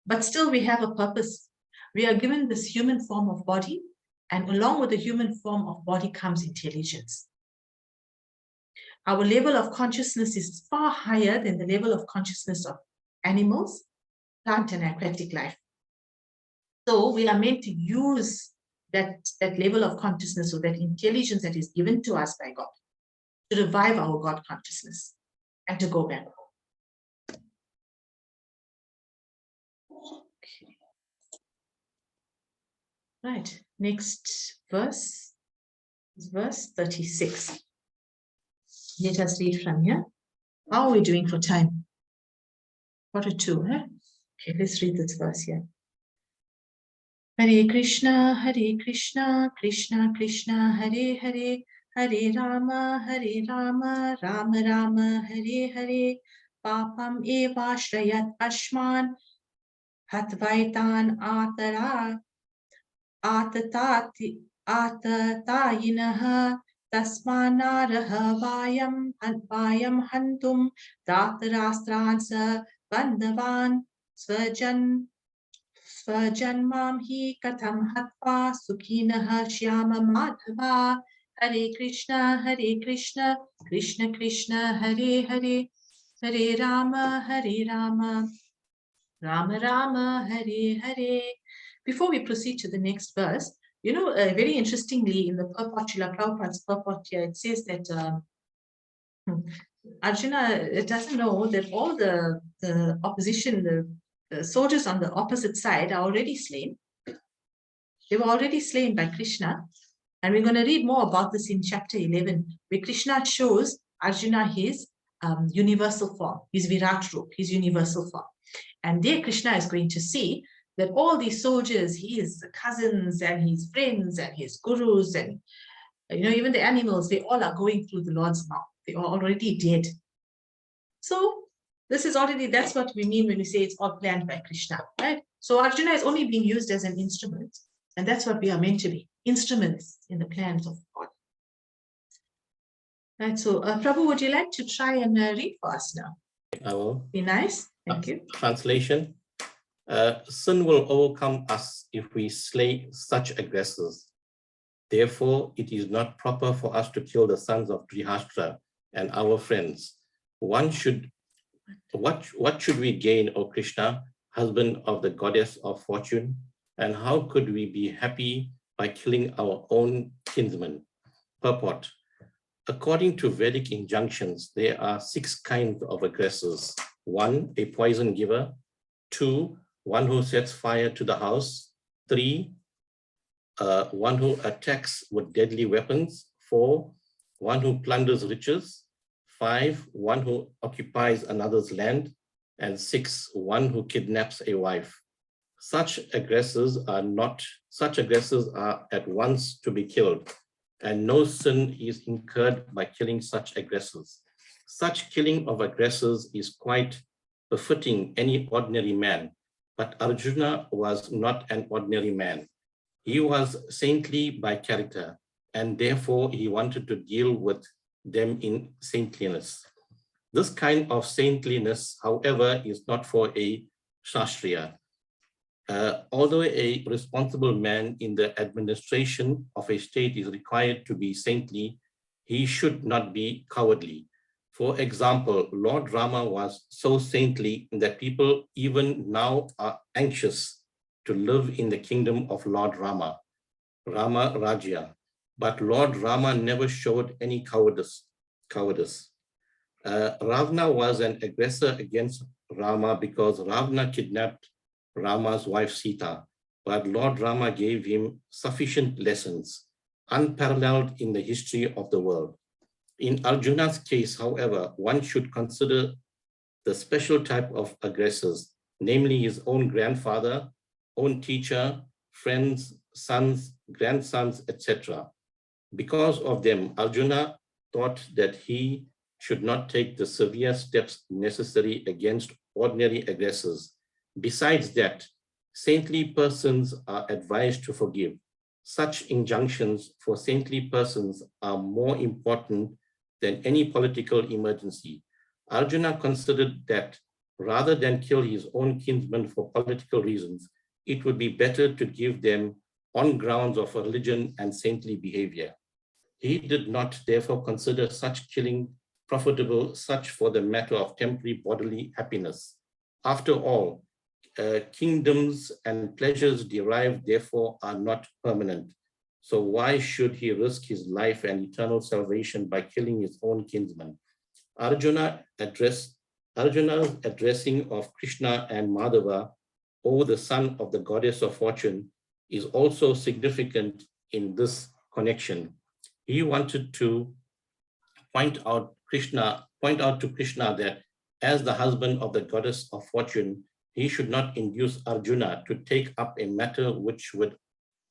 but still we have a purpose. We are given this human form of body, and along with the human form of body comes intelligence. Our level of consciousness is far higher than the level of consciousness of animals, plant and aquatic life. So we are meant to use that level of consciousness, or that intelligence that is given to us by God, to revive our God consciousness and to go back home. Okay. Right, next verse is verse 36. Let us read from here. How are we doing for time? 42, huh? Okay, let's read this verse here. Hare Krishna, Krishna Krishna, Hare Hare, Hare Rama, Rama Rama, Hare Hare, Papam eva shrayat ashman, hatvaitan atatayinaha, tasmanaraha vayam hantum, datarastransa bandhavan, Swajanmam hi katham hatva sukhinaha shyama madhava. Hare Krishna, Krishna Krishna, Hare Hare, Hare Rama, Rama Rama, Hare Hare. Before we proceed to the next verse, you know, very interestingly, in the purport, Srila Prabhupada's purport here, it says that Arjuna doesn't know that all the opposition, the soldiers on the opposite side are already slain. They were already slain by Krishna. And we're going to read more about this in chapter 11, where Krishna shows Arjuna his universal form, his Virat Rup, his universal form. And there Krishna is going to see that all these soldiers, his cousins and his friends and his gurus and, you know, even the animals, they all are going through the Lord's mouth. They are already dead. So this is already, that's what we mean when we say it's all planned by Krishna, right? So Arjuna is only being used as an instrument, and that's what we are meant to be, instruments in the plans of God. Right, so Prabhu, would you like to try and read for us now? I will. Be nice, thank you. Translation. Sin will overcome us if we slay such aggressors. Therefore, it is not proper for us to kill the sons of Drihashtra and our friends. What should we gain, O Krishna, husband of the goddess of fortune? And how could we be happy by killing our own kinsmen? Purport. According to Vedic injunctions, there are 6 kinds of aggressors. 1, a poison giver. 2, one who sets fire to the house. 3, one who attacks with deadly weapons. 4, one who plunders riches. 5, one who occupies another's land. And 6, one who kidnaps a wife. Such aggressors are at once to be killed, and no sin is incurred by killing such aggressors. Such killing of aggressors is quite befitting any ordinary man, but Arjuna was not an ordinary man. He was saintly by character, and therefore he wanted to deal with them in saintliness. This kind of saintliness, however, is not for a Shastriya. Although a responsible man in the administration of a state is required to be saintly, he should not be cowardly. For example, Lord Rama was so saintly that people even now are anxious to live in the kingdom of Lord Rama, Rama Rajya. But Lord Rama never showed any cowardice. Ravana was an aggressor against Rama because Ravana kidnapped Rama's wife Sita, but Lord Rama gave him sufficient lessons, unparalleled in the history of the world. In Arjuna's case, however, one should consider the special type of aggressors, namely his own grandfather, own teacher, friends, sons, grandsons, etc. Because of them, Arjuna thought that he should not take the severe steps necessary against ordinary aggressors. Besides that, saintly persons are advised to forgive. Such injunctions for saintly persons are more important than any political emergency. Arjuna considered that rather than kill his own kinsmen for political reasons, it would be better to give them on grounds of religion and saintly behavior. He did not therefore consider such killing profitable, such for the matter of temporary bodily happiness. After all, kingdoms and pleasures derived therefore are not permanent. So why should he risk his life and eternal salvation by killing his own kinsman? Arjuna's addressing of Krishna and Madhava, O the son of the goddess of fortune, is also significant in this connection. He wanted to point out to Krishna that as the husband of the goddess of fortune, he should not induce Arjuna to take up a matter which would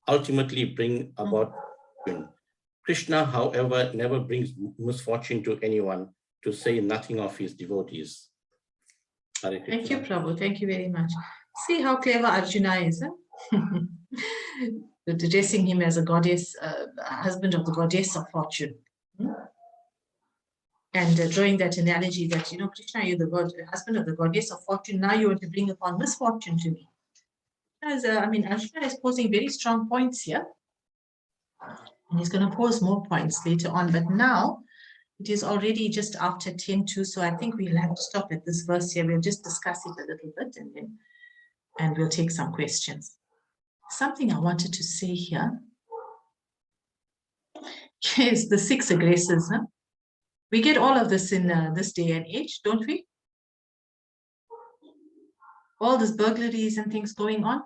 ultimately bring about fortune. Krishna, however, never brings misfortune to anyone, to say nothing of his devotees. Thank you, Prabhu. Thank you very much. See how clever Arjuna is, huh? Addressing him as a goddess, husband of the goddess of fortune. And drawing that analogy that, you know, Krishna, you're the husband of the goddess of fortune. Now you want to bring upon misfortune to me. As, I mean, Arjuna is posing very strong points here. And he's going to pose more points later on. But now it is already just after 10:02. So I think we'll have to stop at this verse here. We'll just discuss it a little bit and we'll take some questions. Something I wanted to say here is the 6 aggressors. Huh? We get all of this in this day and age, don't we? All these burglaries and things going on,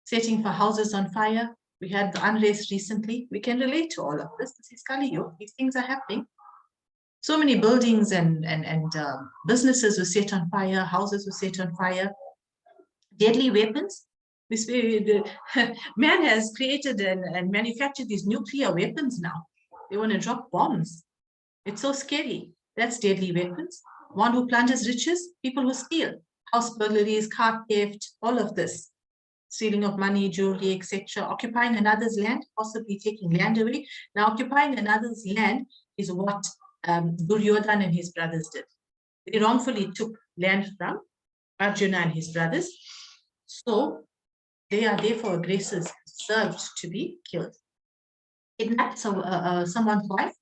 setting for houses on fire. We had the unrest recently. We can relate to all of this. This is Kali Yuga. These things are happening. So many buildings and businesses were set on fire, houses were set on fire. Deadly weapons. Man has created and manufactured these nuclear weapons now. They want to drop bombs. It's so scary. That's deadly weapons. One who plunders riches, people who steal. House burglaries, car theft, all of this. Stealing of money, jewelry, etc. Occupying another's land, possibly taking land away. Now, occupying another's land is what Duryodhana and his brothers did. They wrongfully took land from Arjuna and his brothers. So, they are therefore aggressors, served to be killed. Kidnapped someone's wife.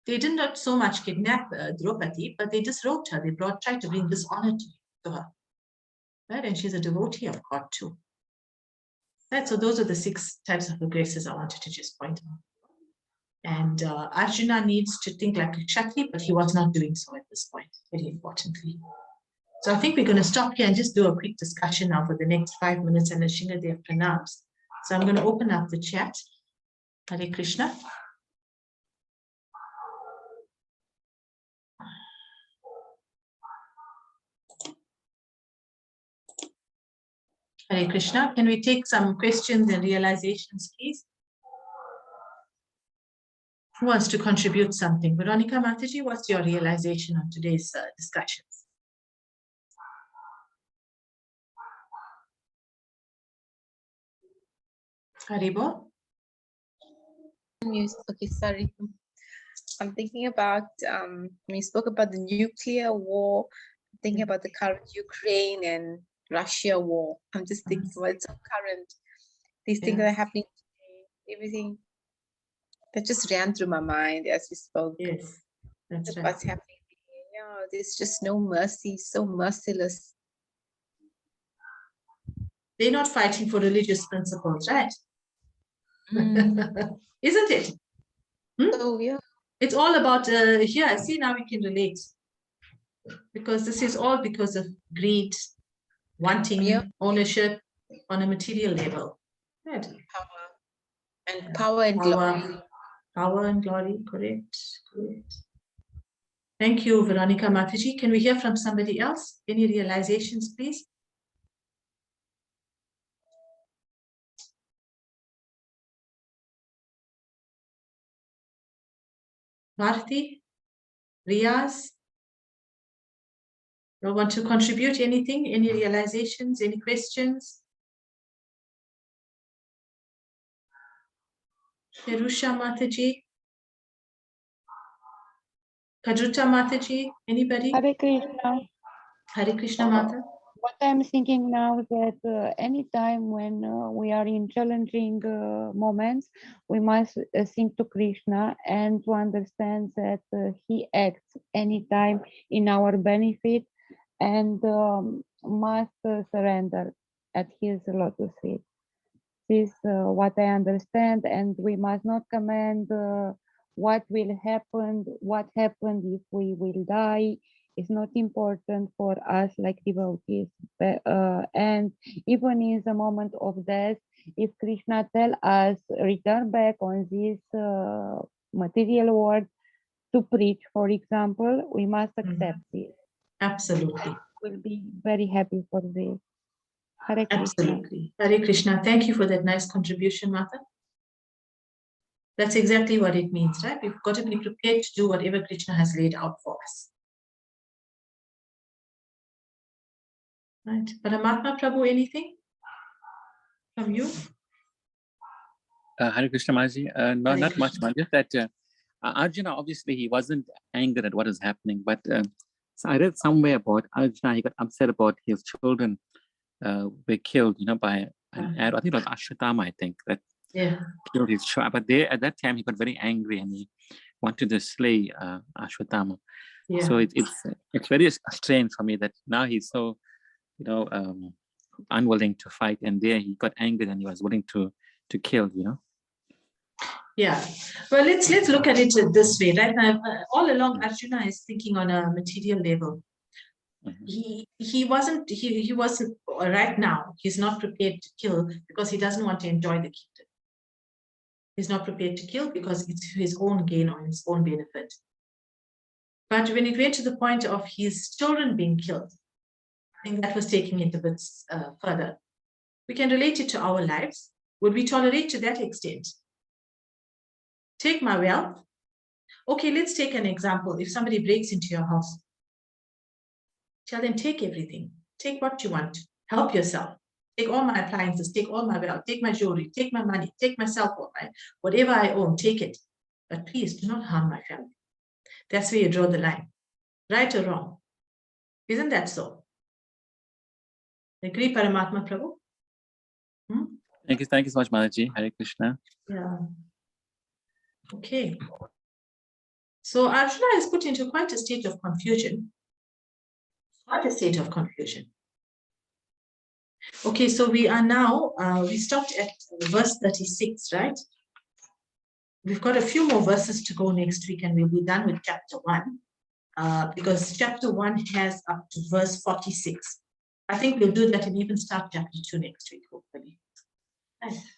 They did not so much kidnap Draupadi, but they just wrote her. They tried to bring dishonor to her. Right? And she's a devotee of God too. Right? So those are the 6 types of aggressors I wanted to just point out. And Arjuna needs to think like a Kshatriya, but he was not doing so at this point, very importantly. So I think we're going to stop here and just do a quick discussion now for the next 5 minutes and Shinga Dev pranams. So I'm going to open up the chat. Hare Krishna. Hare Krishna. Can we take some questions and realizations, please? Who wants to contribute something? Veronica Mataji, what's your realization on today's discussions? Haribo? Okay, sorry. I'm thinking about, we spoke about the nuclear war, thinking about the current Ukraine and Russia war. I'm just thinking about it's so current. These things that are happening today, everything that just ran through my mind as we spoke. Yes, that's right. What's happening here. Yeah, there's just no mercy, so merciless. They're not fighting for religious principles, right? Isn't it? Oh, yeah. It's all about, here, see, now we can relate. Because this is all because of greed, wanting ownership on a material level. Right? Power and glory. Power and glory, correct. Thank you, Veronica Mataji. Can we hear from somebody else? Any realizations, please? Bharti, Riaz, you want to contribute anything? Any realizations? Any questions? Perusha Mataji, Kadruta Mataji, anybody? Hare Krishna. Hare Krishna Mata. what I'm thinking now is that anytime when we are in challenging moments, we must think to Krishna and to understand that he acts anytime in our benefit and must surrender at his lotus feet. This is what I understand, and we must not command what will happen, what happened if we will die is not important for us like devotees. And even in the moment of death, if Krishna tell us return back on this material world to preach, for example, we must accept this. Absolutely. We'll be very happy for this. Hare Krishna. Absolutely. Hare Krishna. Thank you for that nice contribution, Mata. That's exactly what it means, right? We've got to be prepared to do whatever Krishna has laid out for us. Right. Paramatma Prabhu, anything from you? Hare Krishna Maji. No, Hare not much, Krishna. Maji. That Arjuna, obviously, he wasn't angered at what is happening, but so I read somewhere about Arjuna, he got upset about his children were killed, by an arrow. I think it was Ashwatthama, I think, that killed his child. But there, at that time, he got very angry and he wanted to slay Ashwatthama. So it's very strange for me that now he's so, unwilling to fight, and there he got angered and he was willing to kill. Yeah. Well, let's look at it this way, right? Now, all along, Arjuna is thinking on a material level. He was right now, he's not prepared to kill because he doesn't want to enjoy the kingdom. He's not prepared to kill because it's his own gain or his own benefit. But when it went to the point of his children being killed, I think that was taking it a bit further. We can relate it to our lives. Would we tolerate to that extent? Take my wealth. Okay, let's take an example. If somebody breaks into your house, tell them, take everything. Take what you want. Help yourself. Take all my appliances. Take all my wealth. Take my jewelry. Take my money. Take my cell phone. Right? Whatever I own, take it. But please do not harm my family. That's where you draw the line. Right or wrong? Isn't that so? Agree, Paramatma Prabhu? Thank you so much, Mataji. Hare Krishna. Yeah. Okay. So Arjuna is put into quite a state of confusion. Quite a state of confusion. Okay, so we are now, we stopped at verse 36, right? We've got a few more verses to go next week and we'll be done with chapter 1 because chapter 1 has up to verse 46. I think we'll do that and even start chapter 2 next week, hopefully.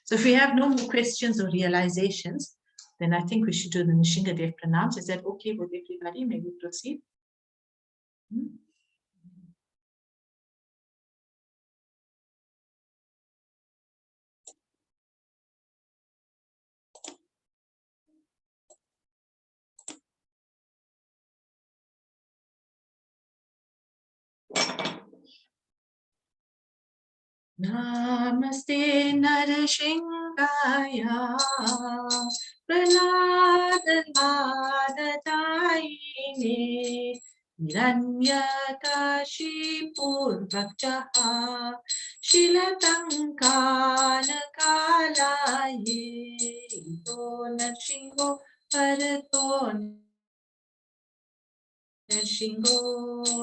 So if we have no more questions or realizations, then I think we should do the Nishingadev pranams. Is that okay with everybody? May we proceed? Namaste Narashingaya Praladadayine Hiranyakashipurvaktaha Shilatankanakalaye Ito Narshingo Parato Nashingo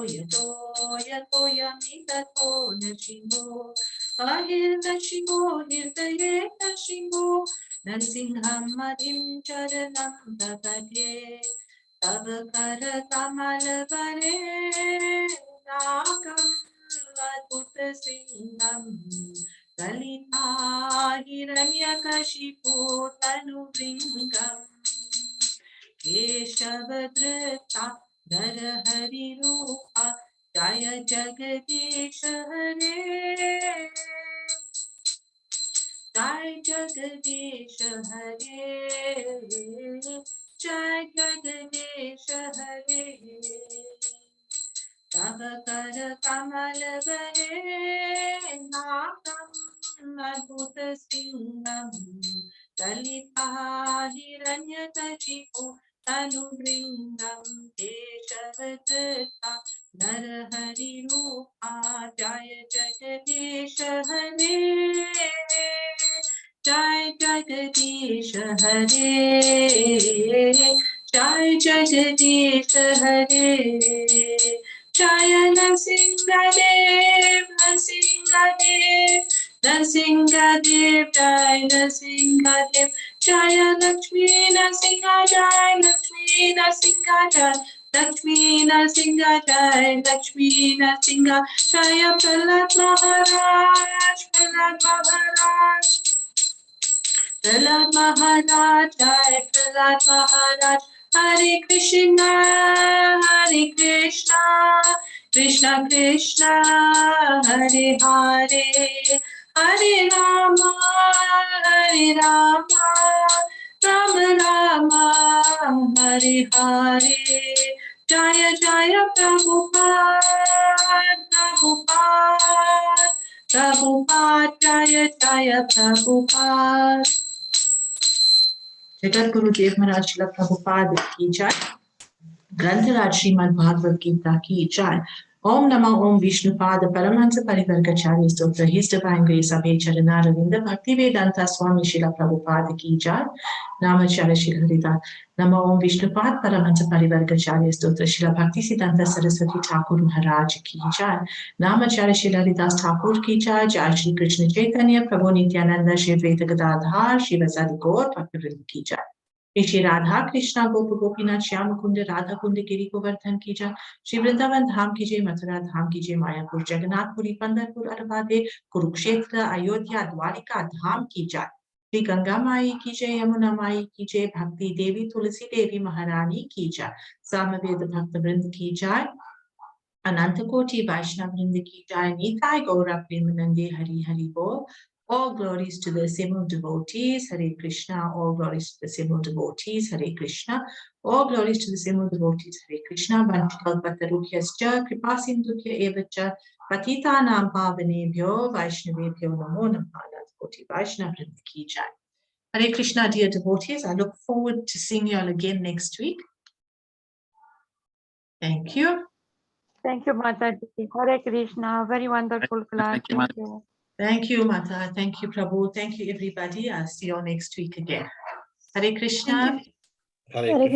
yato yamitato nashingo ahir nashingo nirdaye nashingo narsingham madhim charanam tapate tava kara kamal vare nakam adbhuta singham kalita hiranyakashipu tanuvringam keshavadrita Dar Hari Rupa Jaya Jagadish Hare Jai Jagadish Hare Jai Jagadish Hare Tava Kara Kamal Vare Nakam Adbhuta Singham Kalita Hiranyakashipu Tanuvringam Keshavadutta Narahari Rupa Jaya Jagadisha Hare Jai Jagadisha Hare Jai Jagadisha Hare Jaya Nasingadev Nasingadev Nasingadev Jai Nasingadev Jaya Lakshmi Nasinga Jai Lakshmi Nasinga Jai Lakshmi Nasinga Jai Lakshmi Nasinga Jaya Prahlad Maharaj Prahlad Maharaj Prahlad Maharaj Jai Prahlad Maharaj Hare Krishna Krishna Krishna Hare Hare Hare Rama Rama Rama Hare Hare Jaya Jaya Prabhupada Prabhupada Prabhupada Jaya Jaya Prabhupada Jagat Guru Dev Maharaj Srila Prabhupada ki jai Grantaraj Srimad Bhagavad Gita ki jai Om Namah Om Vishnupada Paramahansa Parivargacharya Stotra His Divine Grace Abhay Charanaravinda Bhaktivedanta Swami Srila Prabhupada ki jai Namacharya Srila Haridas Namah Om Vishnupada Paramahansa Parivargacharya Stotra Srila Bhaktisiddhanta Saraswati Thakur Maharaj ki jai Namacharya Srila Haridas Thakur ki jai Jai Shri Krishna Chaitanya Prabhu Nityananda Shri Advaita Gadadhar Shri Vasadi Gaur Bhaktivinoda ki jai Shri Radha Krishna Gopa Gopinath Shyam Kunda Radha Kunda Giri Govardhan ki jai Shri Vrindavan Dham ki jai Mathura Dham ki jai Mayapur Jagannath Puri Pandharpur Arvade Kurukshetra Ayodhya Dwarika Dham ki jai Shri Ganga Mai ki jai Yamuna Mai ki jai Bhakti Devi Tulsi Devi Maharani ki jai Samaveda Bhakta Vrind ki jai Anantakoti Vaishnav Vrind ki jai Nitai Gaura Premanande Hari Hari Bol All glories to the assembled devotees, Hare Krishna. All glories to the assembled devotees, Hare Krishna. All glories to the assembled devotees, Hare Krishna. Vanchikalpatarubhyascha, Kripasindubhya evacha, Patitanam pavanebhyo, Vaishnavebhyo namo namaha. Anantakoti Vaishnav Vrind ki jai. Hare Krishna, dear devotees. I look forward to seeing you all again next week. Thank you. Thank you, Mataji. Hare Krishna. Very wonderful class. Thank you, Thank you. Thank you, Mata. Thank you, Prabhu. Thank you, everybody. I'll see you all next week again. Hare Krishna. Hare Krishna.